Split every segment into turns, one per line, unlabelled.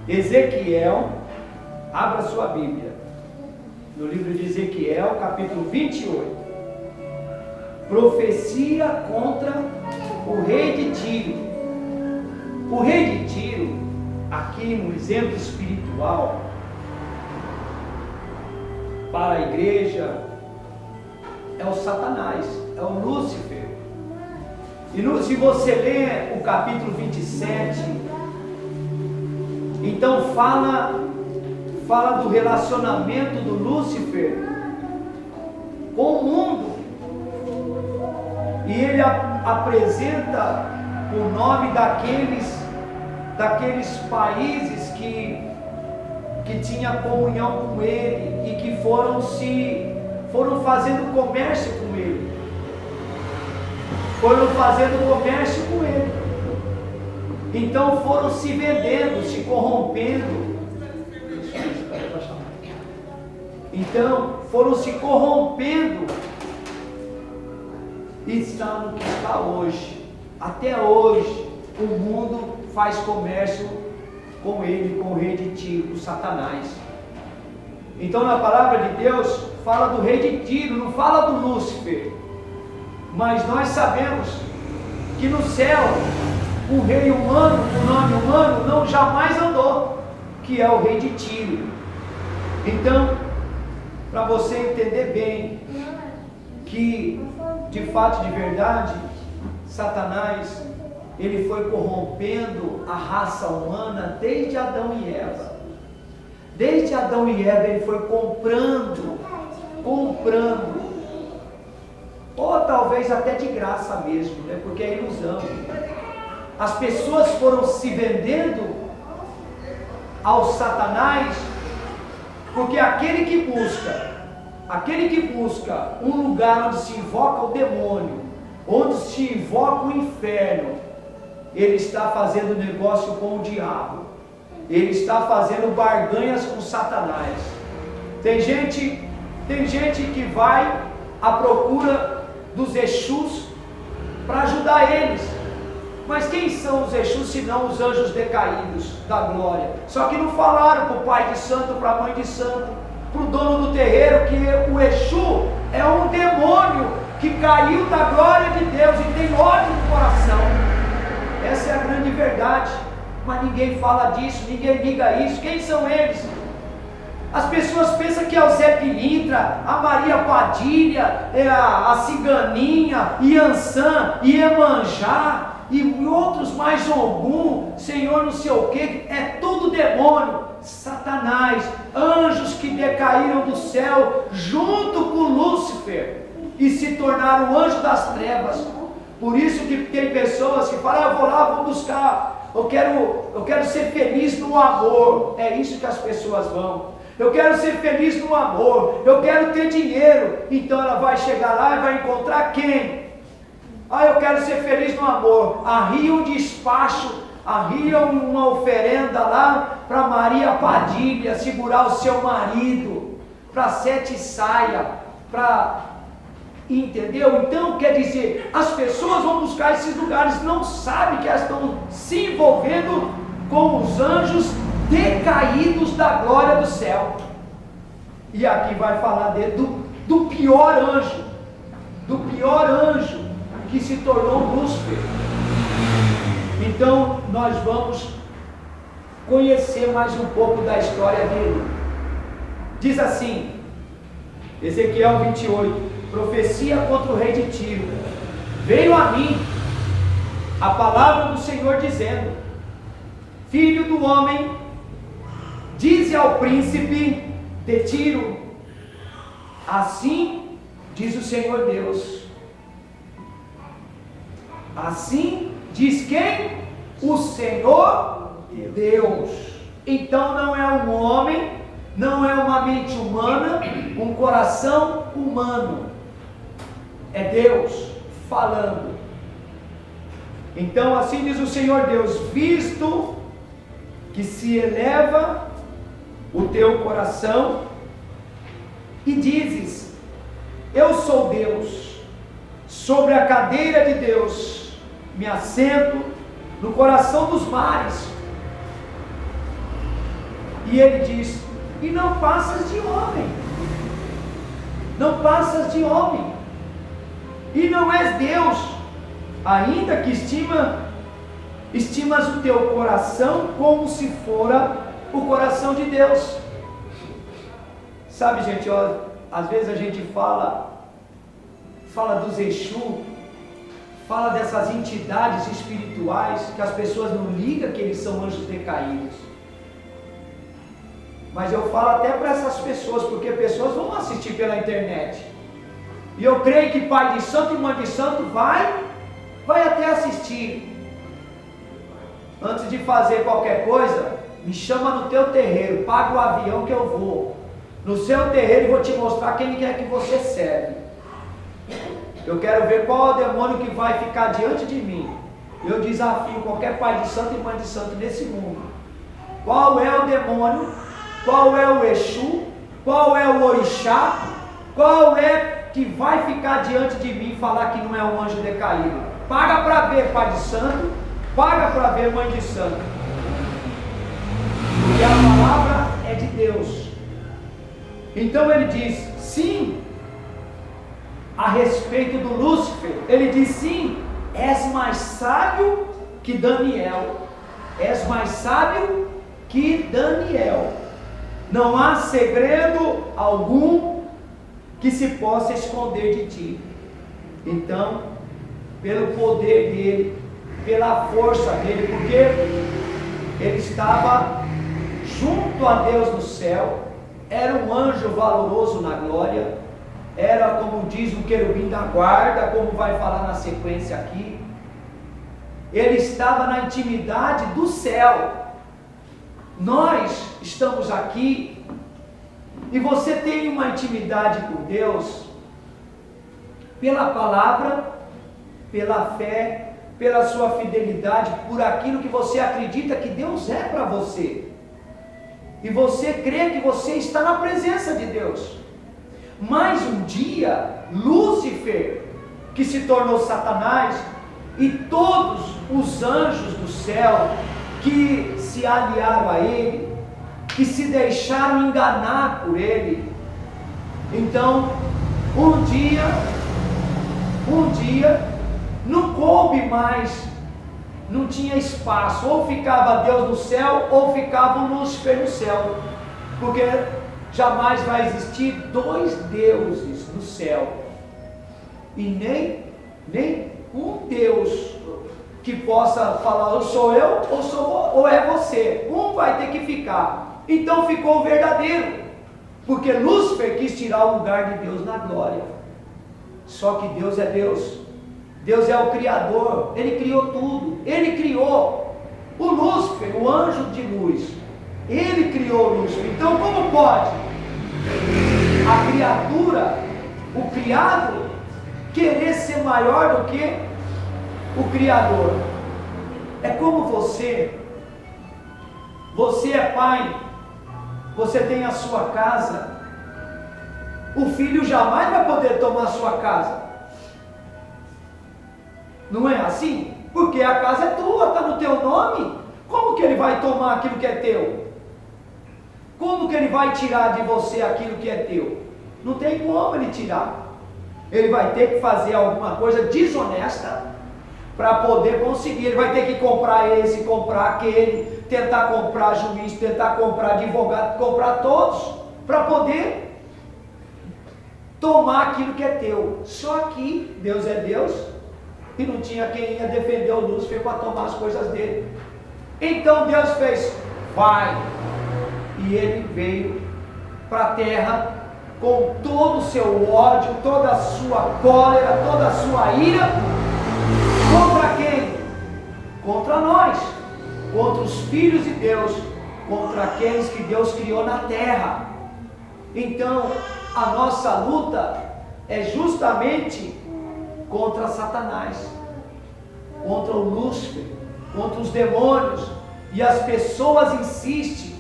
Ezequiel, abra sua Bíblia, no livro de Ezequiel, capítulo 28, profecia contra o rei de Tiro. O rei de Tiro, aqui no exemplo espiritual, para a igreja, é o Satanás, é o Lúcifer. E se você ler o capítulo 27, então fala do relacionamento do Lúcifer com o mundo. E ele apresenta o nome daqueles países que tinha comunhão com ele e que foram fazendo comércio com ele. Foram fazendo comércio com ele. Então foram se vendendo, se corrompendo. Então foram se corrompendo e está no que está hoje. Até hoje o mundo faz comércio com ele, com o rei de Tiro, com Satanás. Então na palavra de Deus fala do rei de Tiro, não fala do Lúcifer. Mas nós sabemos que no céu um rei humano, com nome humano, não jamais andou, que é o rei de Tiro. Então, para você entender bem que de fato, de verdade, Satanás, ele foi corrompendo a raça humana desde Adão e Eva. Desde Adão e Eva ele foi comprando, ou talvez até de graça mesmo, né? Porque é ilusão. As pessoas foram se vendendo ao Satanás, porque aquele que busca um lugar onde se invoca o demônio, onde se invoca o inferno, ele está fazendo negócio com o diabo, ele está fazendo barganhas com Satanás. Tem gente que vai à procura dos Exus para ajudar eles. Mas quem são os Exus senão os anjos decaídos da glória? Só que não falaram para o pai de santo, para a mãe de santo, para o dono do terreiro, que o Exu é um demônio que caiu da glória de Deus e tem ódio no coração. Essa é a grande verdade. Mas ninguém fala disso, ninguém liga isso. Quem são eles? As pessoas pensam que é o Zé Pilintra, a Maria Padilha, a Ciganinha, Iansã, Iemanjá e outros mais algum, Senhor não sei o que, é tudo demônio, Satanás, anjos que decaíram do céu junto com Lúcifer e se tornaram anjo das trevas. Por isso que tem pessoas que falam, eu vou lá, vou buscar, eu quero ser feliz no amor. É isso que as pessoas vão. Eu quero ser feliz no amor, eu quero ter dinheiro. Então ela vai chegar lá e vai encontrar quem? Eu quero ser feliz no amor. Arria um despacho, arria uma oferenda lá para Maria Padilha segurar o seu marido, para 7 saia, entendeu? Então quer dizer, as pessoas vão buscar esses lugares, não sabem que elas estão se envolvendo com os anjos decaídos da glória do céu. E aqui vai falar do pior anjo que se tornou Lúcifer. Então nós vamos conhecer mais um pouco da história dele. Diz assim, Ezequiel 28, profecia contra o rei de Tiro. Veio a mim a palavra do Senhor dizendo, filho do homem, dize ao príncipe de Tiro, assim diz o Senhor Deus. Assim diz quem? O Senhor Deus. Então não é um homem, não é uma mente humana, um coração humano. É Deus falando. Então assim diz o Senhor Deus, visto que se eleva o teu coração e dizes, eu sou Deus, sobre a cadeira de Deus me assento no coração dos mares. E ele diz: e não passas de homem, não passas de homem, e não és Deus, ainda que estimas o teu coração como se fora o coração de Deus. Sabe, gente, ó, às vezes a gente fala dos Exu, fala dessas entidades espirituais que as pessoas não ligam que eles são anjos decaídos. Mas eu falo até para essas pessoas, porque pessoas vão assistir pela internet. E eu creio que pai de santo e mãe de santo vai até assistir. Antes de fazer qualquer coisa, me chama no teu terreiro, paga o avião que eu vou. No seu terreiro e vou te mostrar quem é que você serve. Eu quero ver qual é o demônio que vai ficar diante de mim. Eu desafio qualquer pai de santo e mãe de santo nesse mundo. Qual é o demônio? Qual é o Exu? Qual é o Orixá? Qual é que vai ficar diante de mim e falar que não é um anjo decaído? Paga para ver, pai de santo. Paga para ver, mãe de santo. E a palavra é de Deus. Então ele diz, sim, a respeito do Lúcifer, ele diz, sim, és mais sábio que Daniel. És mais sábio que Daniel. Não há segredo algum que se possa esconder de ti. Então, pelo poder dele, pela força dele, porque ele estava junto a Deus no céu, era um anjo valoroso na glória, era, como diz o querubim da guarda, como vai falar na sequência aqui, ele estava na intimidade do céu. Nós estamos aqui, e você tem uma intimidade com Deus, pela palavra, pela fé, pela sua fidelidade, por aquilo que você acredita que Deus é para você, e você crê que você está na presença de Deus. Mas um dia, Lúcifer, que se tornou Satanás, e todos os anjos do céu que se aliaram a ele, que se deixaram enganar por ele, então um dia não coube mais, não tinha espaço, ou ficava Deus no céu, ou ficava o Lúcifer no céu, porque jamais vai existir dois deuses no céu, e nem um Deus que possa falar, ou sou eu, ou é você. Um vai ter que ficar. Então ficou o verdadeiro, porque Lúcifer quis tirar o lugar de Deus na glória. Só que Deus é Deus. Deus é o Criador. Ele criou tudo. Ele criou o Lúcifer, o anjo de luz. Ele criou o Lúcifer. Então como pode a criatura, o criado, querer ser maior do que o Criador? É como você é pai, você tem a sua casa, o filho jamais vai poder tomar a sua casa, não é assim? Porque a casa é tua, está no teu nome. Como que ele vai tomar aquilo que é teu? Como que ele vai tirar de você aquilo que é teu? Não tem como ele tirar. Ele vai ter que fazer alguma coisa desonesta para poder conseguir. Ele vai ter que comprar esse, comprar aquele, tentar comprar juiz, tentar comprar advogado, comprar todos, para poder tomar aquilo que é teu. Só que Deus é Deus, e não tinha quem ia defender o Lúcifer para tomar as coisas dele. Então Deus fez, vai, e ele veio para a terra com todo o seu ódio, toda a sua cólera, toda a sua ira, contra quem? Contra nós, contra os filhos de Deus, contra aqueles que Deus criou na terra. Então, a nossa luta é justamente contra Satanás, contra o Lúcifer, contra os demônios, e as pessoas insistem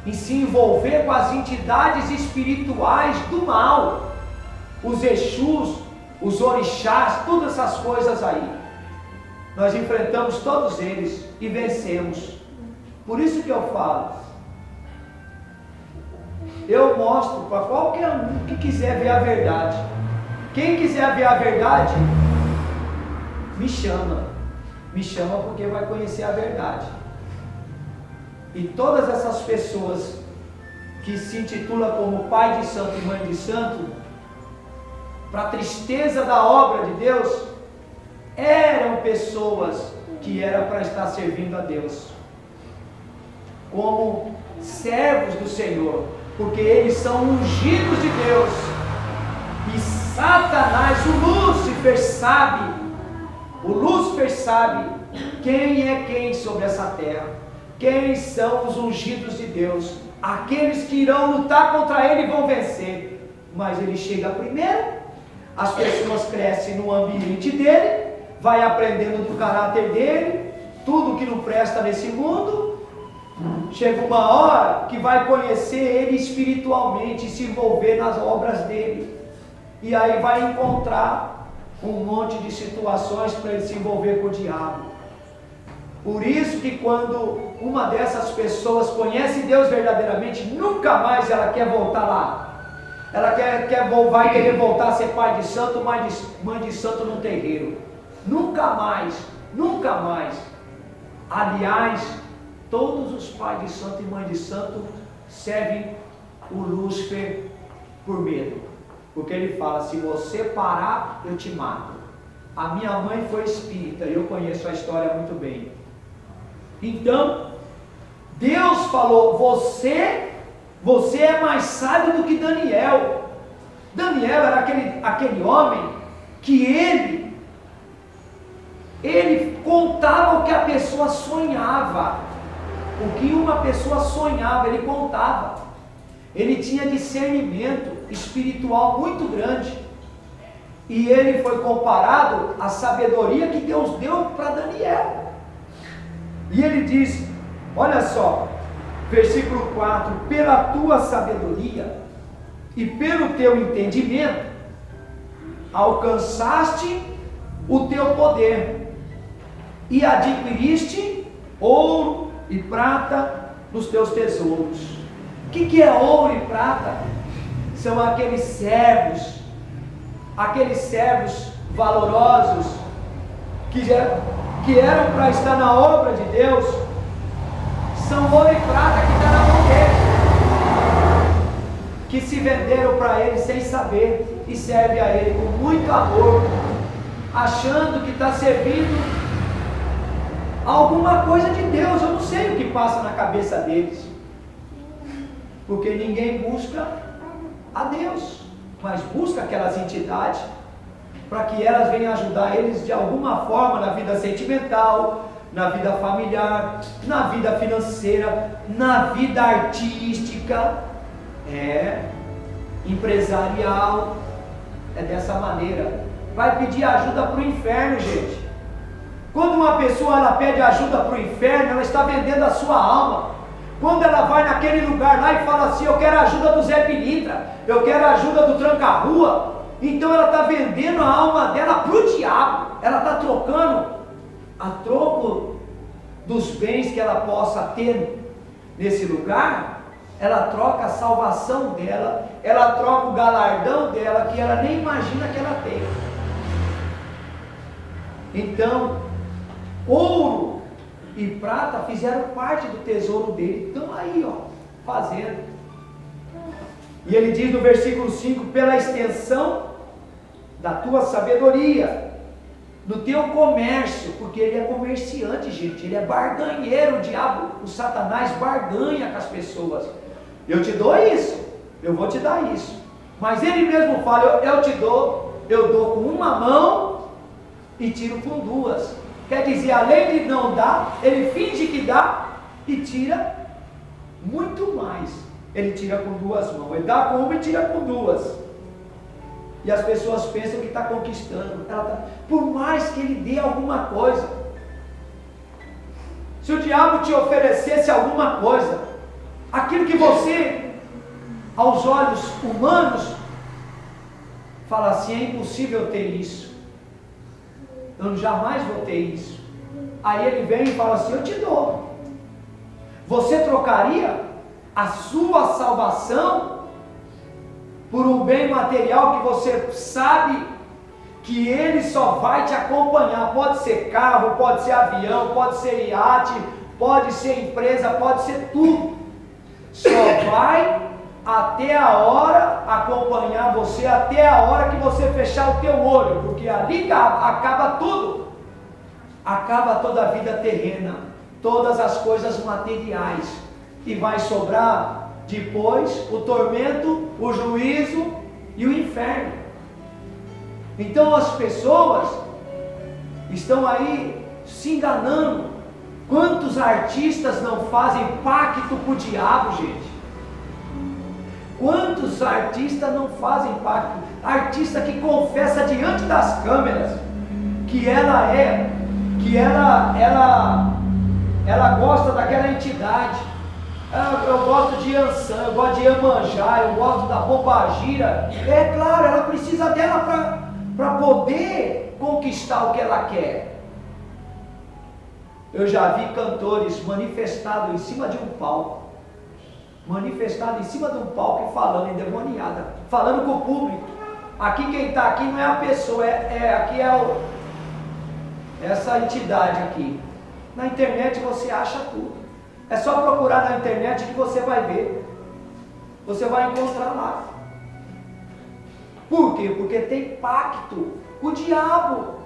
em se envolver com as entidades espirituais do mal, os Exus, os Orixás, todas essas coisas aí. Nós enfrentamos todos eles e vencemos. Por isso que eu falo, eu mostro para qualquer um que quiser ver a verdade. Quem quiser ver a verdade, me chama. Me chama porque vai conhecer a verdade. E todas essas pessoas que se intitulam como pai de santo e mãe de santo, para a tristeza da obra de Deus, eram pessoas que eram para estar servindo a Deus, como servos do Senhor, porque eles são ungidos de Deus. E Satanás, o Lúcifer sabe quem é quem sobre essa terra, quem são os ungidos de Deus, aqueles que irão lutar contra ele e vão vencer. Mas ele chega primeiro, as pessoas crescem no ambiente dele, vai aprendendo do caráter dele, tudo que não presta nesse mundo. Chega uma hora que vai conhecer ele espiritualmente, se envolver nas obras dele, e aí vai encontrar um monte de situações para ele se envolver com o diabo. Por isso que quando uma dessas pessoas conhece Deus verdadeiramente, nunca mais ela quer voltar lá. Ela vai querer voltar a ser pai de santo, mãe de santo num terreiro. Nunca mais, nunca mais. Aliás, todos os pais de santo e mãe de santo servem o Lúcifer por medo. Porque ele fala, se você parar, eu te mato. A minha mãe foi espírita, e eu conheço a história muito bem. Então, Deus falou, você é mais sábio do que Daniel. Daniel era aquele homem que ele contava o que a pessoa sonhava. O que uma pessoa sonhava, ele contava. Ele tinha discernimento espiritual muito grande. E ele foi comparado à sabedoria que Deus deu para Daniel. E ele diz, olha só, versículo 4, pela tua sabedoria e pelo teu entendimento, alcançaste o teu poder e adquiriste ouro e prata nos teus tesouros. O que é ouro e prata? São aqueles servos valorosos que eram para estar na obra de Deus. São ouro e prata que está na mão dele, que se venderam para ele sem saber e serve a ele com muito amor, achando que está servindo alguma coisa de Deus. Eu não sei o que passa na cabeça deles, porque ninguém busca a Deus, mas busca aquelas entidades para que elas venham ajudar eles de alguma forma na vida sentimental, na vida familiar, na vida financeira, na vida artística, empresarial. É dessa maneira. Vai pedir ajuda para o inferno, gente. Quando uma pessoa ela pede ajuda para o inferno, ela está vendendo a sua alma. Quando ela vai naquele lugar lá e fala assim, eu quero a ajuda do Zé Pilintra, eu quero a ajuda do tranca-rua, então ela está vendendo a alma dela para o diabo. Ela está trocando, a troco dos bens que ela possa ter nesse lugar, ela troca a salvação dela, ela troca o galardão dela, que ela nem imagina que ela tem. Então, ouro e prata fizeram parte do tesouro dele, estão aí, fazendo. E ele diz no versículo 5, pela extensão da tua sabedoria, no teu comércio, porque ele é comerciante, gente, ele é barganheiro. O diabo, o Satanás barganha com as pessoas. Eu te dou isso, eu vou te dar isso, mas ele mesmo fala, eu dou com uma mão e tiro com duas. Quer dizer, além de não dar, ele finge que dá e tira muito mais. Ele tira com duas mãos, ele dá com uma e tira com duas. E as pessoas pensam que está conquistando. Por mais que ele dê alguma coisa, se o diabo te oferecesse alguma coisa, aquilo que você, aos olhos humanos, fala assim, é impossível ter isso, eu jamais vou ter isso. Aí ele vem e fala assim, eu te dou. Você trocaria a sua salvação por um bem material que você sabe que ele só vai te acompanhar. Pode ser carro, pode ser avião, pode ser iate, pode ser empresa, pode ser tudo. Só vai até a hora acompanhar você, até a hora que você fechar o teu olho, porque ali acaba tudo. Acaba toda a vida terrena, todas as coisas materiais, e vai sobrar depois o tormento, o juízo e o inferno. Então as pessoas estão aí se enganando. Quantos artistas não fazem pacto com o diabo, gente? Quantos artistas não fazem pacto? Artista que confessa diante das câmeras que ela gosta daquela entidade. Eu gosto de Iansã, eu gosto de Iemanjá, eu gosto da Pombagira. É claro, ela precisa dela para poder conquistar o que ela quer. Eu já vi cantores manifestados em cima de um palco, e falando endemoniada, falando com o público. Aqui quem está aqui não é a pessoa, aqui é essa entidade aqui. Na internet você acha tudo. É só procurar na internet que você vai ver. Você vai encontrar lá. Por quê? Porque tem pacto com o diabo.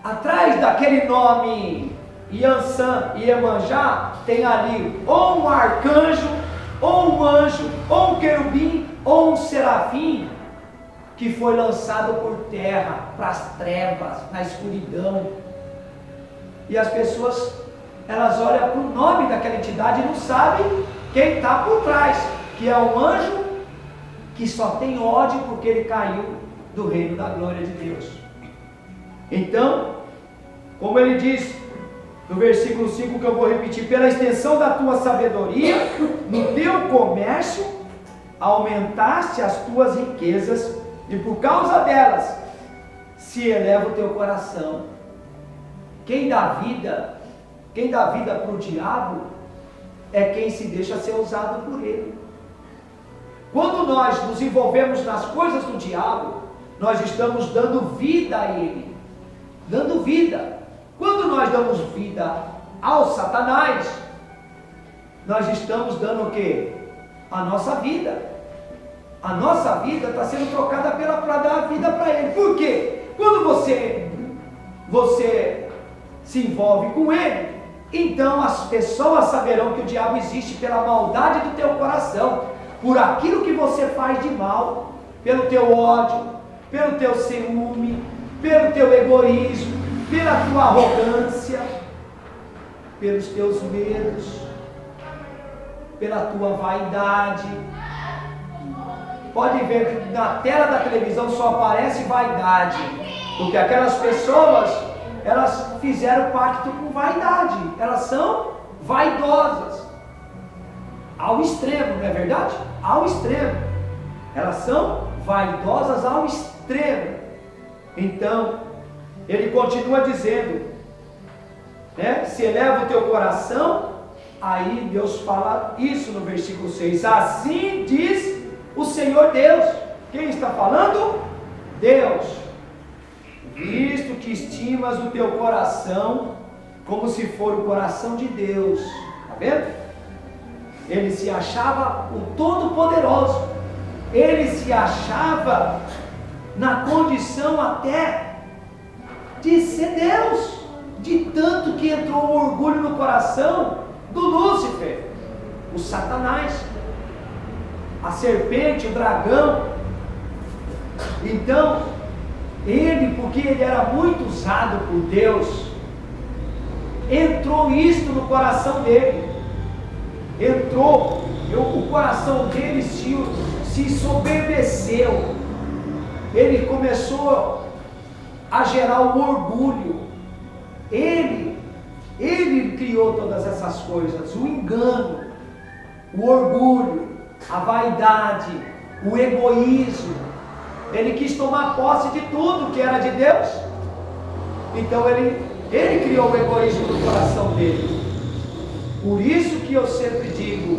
Atrás daquele nome Iansã e Iemanjá, tem ali ou um arcanjo, ou um anjo, ou um querubim, ou um serafim, que foi lançado por terra, para as trevas, na escuridão. E as pessoas, elas olham para o nome daquela entidade e não sabem quem está por trás, que é um anjo que só tem ódio porque ele caiu do reino da glória de Deus. Então, como ele diz no versículo 5, que eu vou repetir: pela extensão da tua sabedoria, no teu comércio, aumentaste as tuas riquezas, e por causa delas se eleva o teu coração. Quem dá vida para o diabo é quem se deixa ser usado por ele. Quando nós nos envolvemos nas coisas do diabo, nós estamos dando vida a ele, dando vida. Quando nós damos vida ao Satanás, nós estamos dando o quê? A nossa vida. A nossa vida está sendo trocada para dar vida para ele. Por quê? Quando você se envolve com ele, então as pessoas saberão que o diabo existe pela maldade do teu coração, por aquilo que você faz de mal, pelo teu ódio, pelo teu ciúme, pelo teu egoísmo, pela tua arrogância, pelos teus medos, pela tua vaidade. Pode ver que na tela da televisão só aparece vaidade, porque aquelas pessoas, elas fizeram pacto com vaidade, elas são vaidosas, ao extremo, não é verdade? Ao extremo, elas são vaidosas ao extremo. Então, ele continua dizendo, né? Se eleva o teu coração, aí Deus fala isso no versículo 6, assim diz o Senhor Deus. Quem está falando? Deus. Visto que estimas o teu coração como se for o coração de Deus. Está vendo? Ele se achava o Todo-Poderoso. Ele se achava na condição até de ser Deus, de tanto que entrou o orgulho no coração do Lúcifer, o Satanás, a serpente, o dragão. Então, ele, porque ele era muito usado por Deus, entrou isto no coração dele. O coração dele se soberbeceu. Ele começou a gerar o orgulho. Ele criou todas essas coisas: o engano, o orgulho, a vaidade, o egoísmo. Ele quis tomar posse de tudo que era de Deus. Então ele criou o egoísmo no coração dele. Por isso que eu sempre digo,